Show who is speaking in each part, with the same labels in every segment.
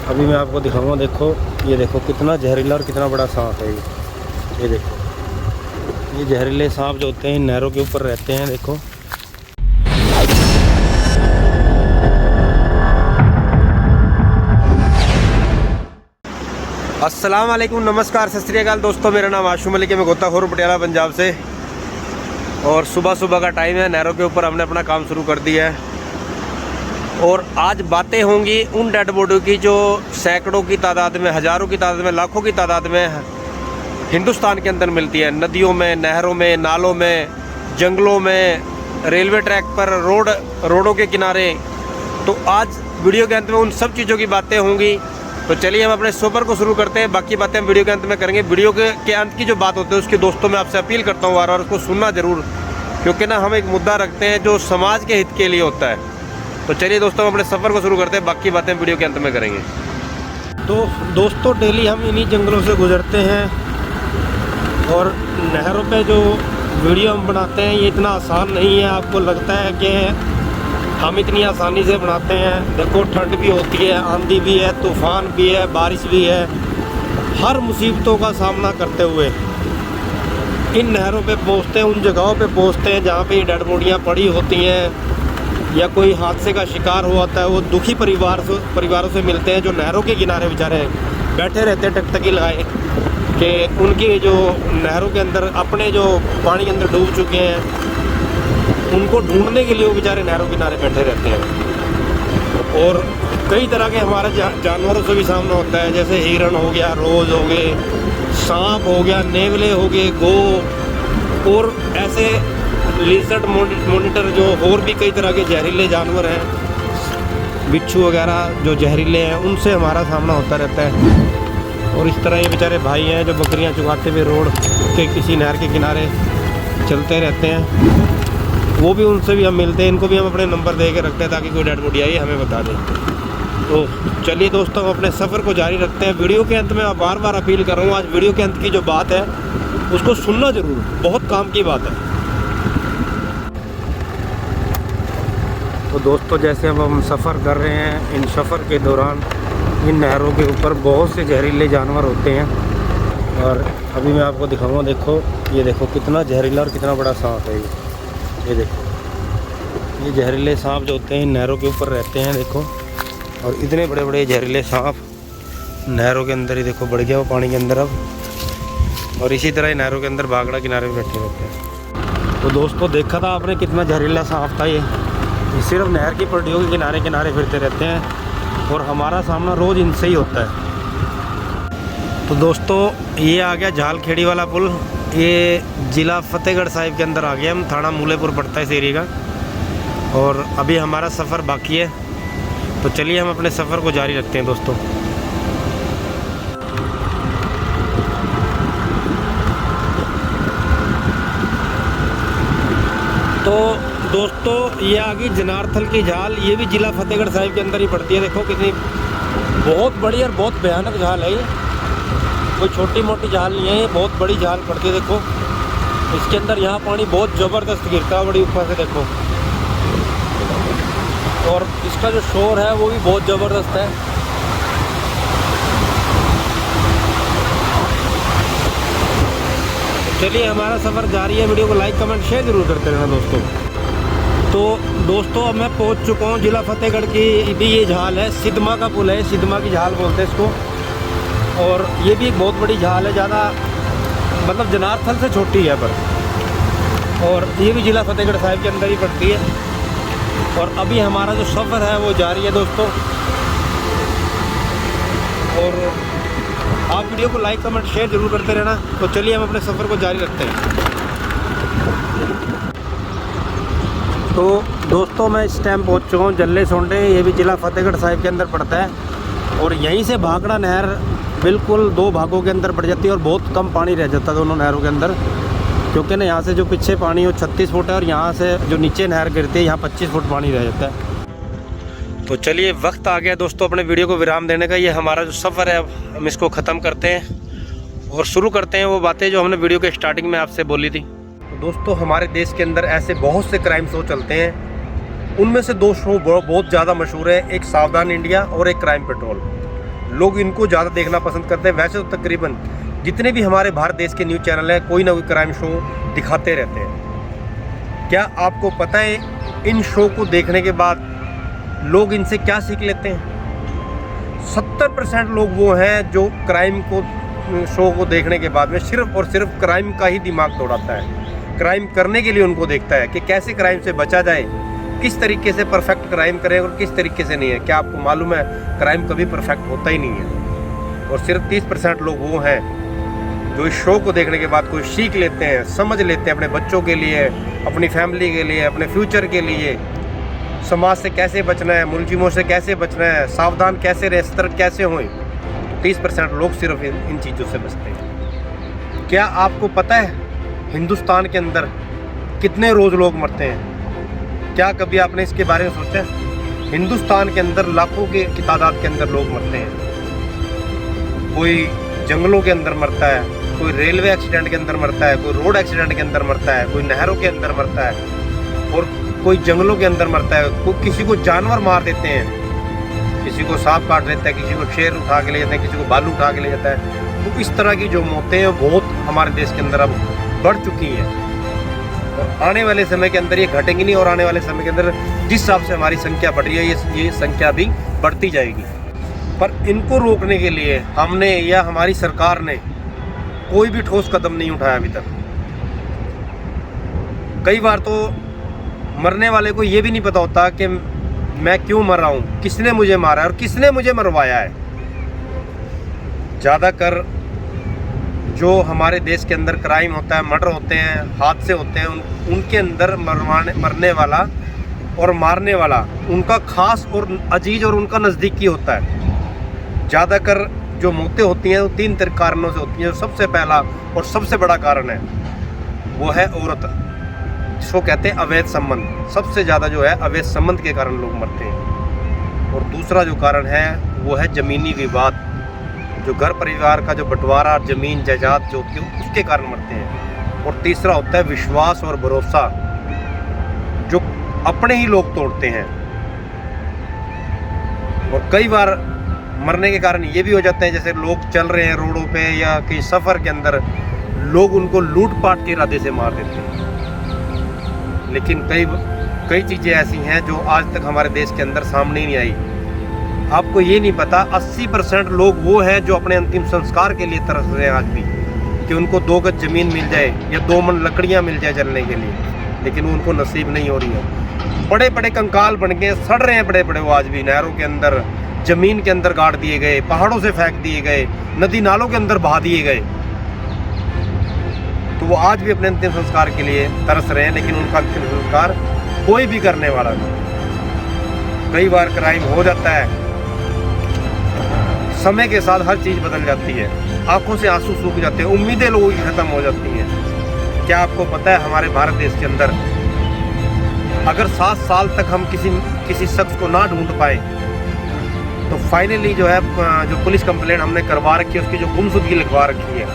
Speaker 1: अभी मैं आपको दिखाऊंगा। देखो ये देखो कितना जहरीला और कितना बड़ा सांप है ये देखो। ये जहरीले सांप जो होते हैं नहरों के ऊपर रहते हैं। देखो अस्सलाम वालेकुम, नमस्कार, सत श्री अकाल दोस्तों। मेरा नाम आशुम मलिक है, मैं गोताखोर पटियाला पंजाब से। और सुबह सुबह का टाइम है, नहरों के ऊपर हमने अपना काम शुरू कर दिया है। और आज बातें होंगी उन डेड बॉडी की जो सैकड़ों की तादाद में, हज़ारों की तादाद में, लाखों की तादाद में हिंदुस्तान के अंदर मिलती है। नदियों में, नहरों में, नालों में, जंगलों में, रेलवे ट्रैक पर, रोडों के किनारे। तो आज वीडियो के अंत में उन सब चीज़ों की बातें होंगी। तो चलिए हम अपने सफ़र को शुरू करते हैं। बाकी बातें हम वीडियो के अंत में करेंगे। वीडियो के अंत की जो बात होती है उसकी दोस्तों मैं आपसे अपील करता हूँ बार उसको सुनना ज़रूर, क्योंकि ना हम एक मुद्दा रखते हैं जो समाज के हित के लिए होता है। तो चलिए दोस्तों हम अपने सफ़र को शुरू करते हैं। बाकी बातें वीडियो के अंत में करेंगे। तो दोस्तों डेली हम इन्हीं जंगलों से गुजरते हैं और नहरों पे जो वीडियो हम बनाते हैं ये इतना आसान नहीं है। आपको लगता है कि हम इतनी आसानी से बनाते हैं। देखो ठंड भी होती है, आंधी भी है, तूफ़ान भी है, बारिश भी है। हर मुसीबतों का सामना करते हुए इन नहरों पे पहुँचते हैं, उन जगहों पे पहुँचते हैं जहाँ पे डेड बॉडियाँ पड़ी होती हैं या कोई हादसे का शिकार हुआ होता है। वो दुखी परिवारों से मिलते हैं जो नहरों के किनारे बेचारे बैठे रहते हैं टकटकी लगाए कि उनके जो नहरों के अंदर अपने जो पानी के अंदर डूब चुके हैं उनको ढूंढने के लिए वो बेचारे नहरों के किनारे बैठे रहते हैं। और कई तरह के हमारे जानवरों से भी सामना होता है, जैसे हिरण हो गया, रोज़ हो गए, सांप हो गया, नेवले हो गए, गो, और ऐसे लिजर्ड मॉनिटर जो और भी कई तरह के जहरीले जानवर हैं, बिच्छू वगैरह जो जहरीले हैं, उनसे हमारा सामना होता रहता है। और इस तरह ये बेचारे भाई हैं जो बकरियां चुगाते हुए रोड के किसी नहर के किनारे चलते रहते हैं, वो भी उनसे भी हम मिलते हैं। इनको भी हम अपने नंबर दे के रखते हैं ताकि कोई डेड बॉडी आई हमें बता दें। तो चलिए दोस्तों हम अपने सफ़र को जारी रखते हैं। वीडियो के अंत में मैं बार बार अपील कर रहा हूँ, आज वीडियो के अंत की जो बात है उसको सुनना ज़रूर, बहुत काम की बात है। तो दोस्तों जैसे अब हम सफ़र कर रहे हैं, इन सफ़र के दौरान इन नहरों के ऊपर बहुत से जहरीले जानवर होते हैं। और अभी मैं आपको दिखाऊंगा। देखो ये देखो कितना जहरीला और कितना बड़ा सांप है ये देखो। ये जहरीले सांप जो होते हैं इन नहरों के ऊपर रहते हैं। देखो और इतने बड़े बड़े जहरीले सांप नहरों के अंदर ही देखो बढ़ गया वो पानी के अंदर अब। और इसी तरह ही नहरों के अंदर भागड़ा किनारे में बैठे रहते हैं। तो दोस्तों देखा था आपने कितना जहरीला सांप था ये सिर्फ नहर की पट्टियों के किनारे किनारे फिरते रहते हैं और हमारा सामना रोज़ इनसे ही होता है। तो दोस्तों ये आ गया झालखेड़ी वाला पुल। ये ज़िला फतेहगढ़ साहिब के अंदर आ गया। हम थाना मूलेपुर पड़ता है इस एरिया का। और अभी हमारा सफ़र बाकी है, तो चलिए हम अपने सफ़र को जारी रखते हैं दोस्तों। तो दोस्तों ये आ गई जनारथल की झाल। ये भी ज़िला फतेहगढ़ साहिब के अंदर ही पड़ती है। देखो कितनी बहुत बड़ी और बहुत भयानक झाल है ये, कोई छोटी मोटी झाल नहीं है, ये बहुत बड़ी झाल पड़ती है। देखो इसके अंदर यहाँ पानी बहुत ज़बरदस्त गिरता है बड़ी ऊपर से देखो। और इसका जो शोर है वो भी बहुत ज़बरदस्त है। चलिए हमारा सफ़र जारी है। वीडियो को लाइक कमेंट शेयर ज़रूर करते रहना दोस्तों। तो दोस्तों अब मैं पहुंच चुका हूं ज़िला फतेहगढ़ की भी ये झाल है, सिद्धमा का पुल है, सिद्धमा की झाल बोलते हैं इसको। और ये भी एक बहुत बड़ी झाल है, ज़्यादा मतलब जनारथल से छोटी है पर। और ये भी ज़िला फतेहगढ़ साहिब के अंदर ही पड़ती है। और अभी हमारा जो सफ़र है वो जारी है दोस्तों। और आप वीडियो को लाइक कमेंट शेयर ज़रूर करते रहना। तो चलिए हम अपने सफ़र को जारी रखते हैं। तो दोस्तों मैं इस टाइम पहुंच चुका हूँ जल्ले सोंडे। ये भी ज़िला फतेहगढ़ साहिब के अंदर पड़ता है। और यहीं से भागड़ा नहर बिल्कुल दो भागों के अंदर पड़ जाती है और बहुत कम पानी रह जाता है दोनों नहरों के अंदर, क्योंकि ना यहाँ से जो पीछे पानी हो 36 फुट है और यहाँ से जो नीचे नहर गिरती है यहाँ 25 फुट पानी रह जाता है। तो चलिए वक्त आ गया दोस्तों अपने वीडियो को विराम देने का। ये हमारा जो सफ़र है अब हम इसको ख़त्म करते हैं और शुरू करते हैं वो बातें जो हमने वीडियो के स्टार्टिंग में आपसे बोली थी। तो दोस्तों हमारे देश के अंदर ऐसे बहुत से क्राइम शो चलते हैं, उनमें से दो शो बहुत ज़्यादा मशहूर है, एक सावधान इंडिया और एक क्राइम पेट्रोल। लोग इनको ज़्यादा देखना पसंद करते हैं। वैसे तो तकरीबन जितने भी हमारे भारत देश के न्यूज़ चैनल हैं कोई ना कोई क्राइम शो दिखाते रहते हैं। क्या आपको पता है इन शो को देखने के बाद लोग इनसे क्या सीख लेते हैं? 70% लोग वो हैं जो क्राइम को शो को देखने के बाद में सिर्फ और सिर्फ क्राइम का ही दिमाग दौड़ाता है, क्राइम करने के लिए उनको देखता है कि कैसे क्राइम से बचा जाए, किस तरीके से परफेक्ट क्राइम करें और किस तरीके से नहीं है। क्या आपको मालूम है क्राइम कभी परफेक्ट होता ही नहीं है। और सिर्फ 30% लोग वो हैं जो इस शो को देखने के बाद कोई सीख लेते हैं, समझ लेते हैं अपने बच्चों के लिए, अपनी फैमिली के लिए, अपने फ्यूचर के लिए, समाज से कैसे बचना है, मुलजिमों से कैसे बचना है, सावधान कैसे रहे, सतर्क कैसे हों। 30% लोग सिर्फ इन चीज़ों से बचते हैं। क्या आपको पता है हिंदुस्तान के अंदर कितने रोज़ लोग मरते हैं? क्या कभी आपने इसके बारे में सोचा? हिंदुस्तान के अंदर लाखों की तादाद के अंदर लोग मरते हैं। कोई जंगलों के अंदर मरता है, कोई रेलवे एक्सीडेंट के अंदर मरता है, कोई रोड एक्सीडेंट के अंदर मरता है, कोई नहरों के अंदर मरता है और कोई जंगलों के अंदर मरता है। कोई किसी को जानवर मार देते हैं, किसी को सांप काट लेता है, किसी को शेर उठा के ले जाता है, किसी को भालू उठा के ले जाता है। तो इस तरह की जो मौतें हैं बहुत हमारे देश के अंदर अब बढ़ चुकी हैं और आने वाले समय के अंदर ये घटेंगी नहीं। और आने वाले समय के अंदर जिस हिसाब से हमारी संख्या बढ़ रही है ये संख्या भी बढ़ती जाएगी। पर इनको रोकने के लिए हमने या हमारी सरकार ने कोई भी ठोस कदम नहीं उठाया अभी तक। कई बार तो मरने वाले को ये भी नहीं पता होता कि मैं क्यों मर रहा हूँ, किसने मुझे मारा है और किसने मुझे मरवाया है। ज़्यादातर जो हमारे देश के अंदर क्राइम होता है, मर्डर होते हैं, हादसे होते हैं, उनके अंदर मरने वाला और मारने वाला उनका खास और अजीज और उनका नज़दीकी होता है। ज़्यादातर जो मौतें होती हैं वो 3 कारणों से होती हैं। सबसे पहला और सबसे बड़ा कारण है वो है औरत, जिसको कहते हैं अवैध संबंध। सबसे ज़्यादा जो है अवैध संबंध के कारण लोग मरते हैं। और दूसरा जो कारण है वो है ज़मीनी विवाद, जो घर परिवार का जो बंटवारा, ज़मीन जायदाद जो होती है उसके कारण मरते हैं। और तीसरा होता है विश्वास और भरोसा, जो अपने ही लोग तोड़ते हैं। और कई बार मरने के कारण ये भी हो जाते हैं, जैसे लोग चल रहे हैं रोडों पे या कहीं सफ़र के अंदर, लोग उनको लूटपाट के इरादे से मार देते हैं। लेकिन कई चीज़ें ऐसी हैं जो आज तक हमारे देश के अंदर सामने ही नहीं आई। आपको ये नहीं पता 80% लोग वो हैं जो अपने अंतिम संस्कार के लिए तरस रहे हैं आज भी, कि उनको 2 गज ज़मीन मिल जाए या 2 मन लकड़ियाँ मिल जाए जलने के लिए, लेकिन वो उनको नसीब नहीं हो रही है। बड़े बड़े कंकाल बन गए, सड़ रहे हैं बड़े बड़े, वो आज भी नहरों के अंदर, ज़मीन के अंदर गाड़ दिए गए, पहाड़ों से फेंक दिए गए, नदी नालों के अंदर बहा दिए गए। तो वो आज भी अपने अंतिम संस्कार के लिए तरस रहे हैं, लेकिन उनका अंतिम संस्कार कोई भी करने वाला नहीं। कई बार क्राइम हो जाता है, समय के साथ हर चीज़ बदल जाती है, आंखों से आंसू सूख जाते हैं, उम्मीदें लोगों की ख़त्म हो जाती हैं। क्या आपको पता है हमारे भारत देश के अंदर अगर 7 साल तक हम किसी शख्स को ना ढूंढ पाए तो फाइनली जो है जो पुलिस कंप्लेंट हमने करवा रखी है, उसकी जो गुमशुदगी लिखवा रखी है,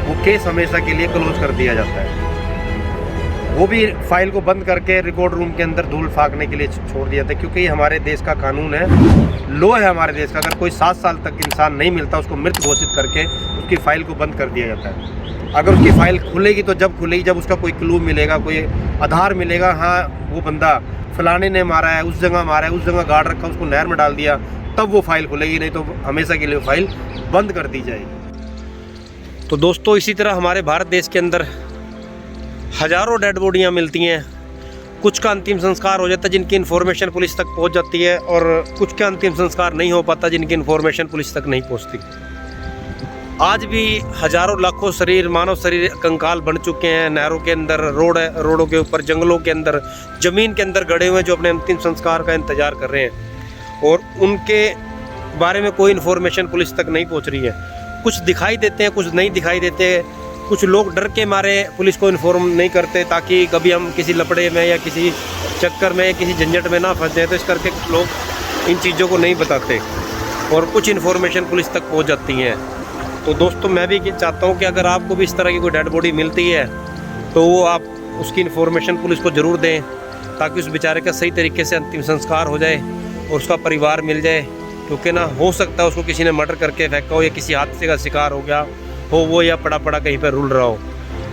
Speaker 1: वो केस हमेशा के लिए क्लोज कर दिया जाता है। वो भी फाइल को बंद करके रिकॉर्ड रूम के अंदर धूल फाँकने के लिए छोड़ दिया था, क्योंकि ये हमारे देश का कानून है, लॉ है हमारे देश का। अगर कोई 7 साल तक इंसान नहीं मिलता, उसको मृत घोषित करके उसकी फ़ाइल को बंद कर दिया जाता है। अगर उसकी फ़ाइल खुलेगी तो जब खुलेगी, जब उसका कोई क्लू मिलेगा, कोई आधार मिलेगा, हाँ वो बंदा फलाने ने मारा है, उस जगह मारा है, उस जगह गाड़ रखा, उसको नहर में डाल दिया, तब वो फ़ाइल खुलेगी, नहीं तो हमेशा के लिए फ़ाइल बंद कर दी जाएगी। तो दोस्तों, इसी तरह हमारे भारत देश के अंदर हज़ारों डेड बॉडियाँ मिलती हैं। कुछ का अंतिम संस्कार हो जाता है जिनकी इन्फॉर्मेशन पुलिस तक पहुंच जाती है, और कुछ का अंतिम संस्कार नहीं हो पाता जिनकी इन्फॉर्मेशन पुलिस तक नहीं पहुंचती। आज भी हज़ारों लाखों शरीर, मानव शरीर कंकाल बन चुके हैं नहरों के अंदर, रोडों के ऊपर, जंगलों के अंदर, ज़मीन के अंदर गड़े हुए हैं, जो अपने अंतिम संस्कार का इंतज़ार कर रहे हैं, और उनके बारे में कोई इन्फॉर्मेशन पुलिस तक नहीं पहुँच रही है। कुछ दिखाई देते हैं, कुछ नहीं दिखाई देते। कुछ लोग डर के मारे पुलिस को इन्फॉर्म नहीं करते, ताकि कभी हम किसी लपड़े में या किसी चक्कर में, किसी झंझट में ना फंस जाए, तो इस करके लोग इन चीज़ों को नहीं बताते, और कुछ इन्फॉर्मेशन पुलिस तक पहुंच जाती हैं। तो दोस्तों, मैं भी चाहता हूं कि अगर आपको भी इस तरह की कोई डेड बॉडी मिलती है तो वो आप उसकी इन्फॉर्मेशन पुलिस को ज़रूर दें, ताकि उस बेचारे का सही तरीके से अंतिम संस्कार हो जाए और उसका परिवार मिल जाए। क्योंकि ना हो सकता है उसको किसी ने मर्डर करके फेंका हो या किसी हादसे का शिकार हो गया हो वो, या पड़ा पड़ा कहीं पर रुल रहा हो।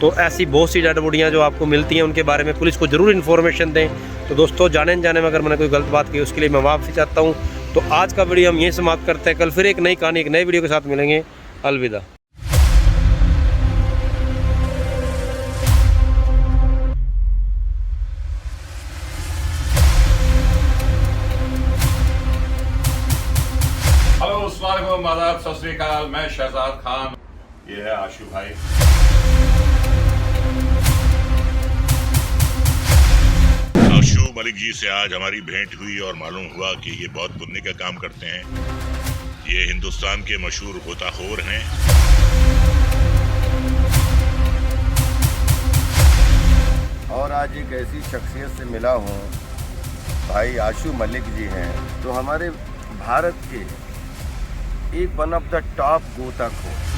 Speaker 1: तो ऐसी बहुत सी डेड बॉडियाँ जो आपको मिलती हैं उनके बारे में पुलिस को ज़रूर इन्फॉर्मेशन दें। तो दोस्तों जाने में अगर मैंने कोई गलत बात की उसके लिए मैं माफ़ी चाहता हूँ। तो आज का वीडियो हम यहीं समाप्त करते हैं। कल फिर एक नई कहानी एक नए वीडियो के साथ मिलेंगे। अलविदा।
Speaker 2: हेलो, अस्सलाम वालेकुम, आदाब, सत श्री अकाल। मैं शहजाद खान, ये है आशु भाई।
Speaker 3: आशु मलिक जी से आज हमारी भेंट हुई और मालूम हुआ कि ये बहुत पुण्य का काम करते हैं। ये हिंदुस्तान के मशहूर गोताखोर हैं।
Speaker 4: और आज एक ऐसी शख्सियत से मिला हूँ, भाई आशु मलिक जी हैं, तो हमारे भारत के एक वन ऑफ द टॉप गोताखोर।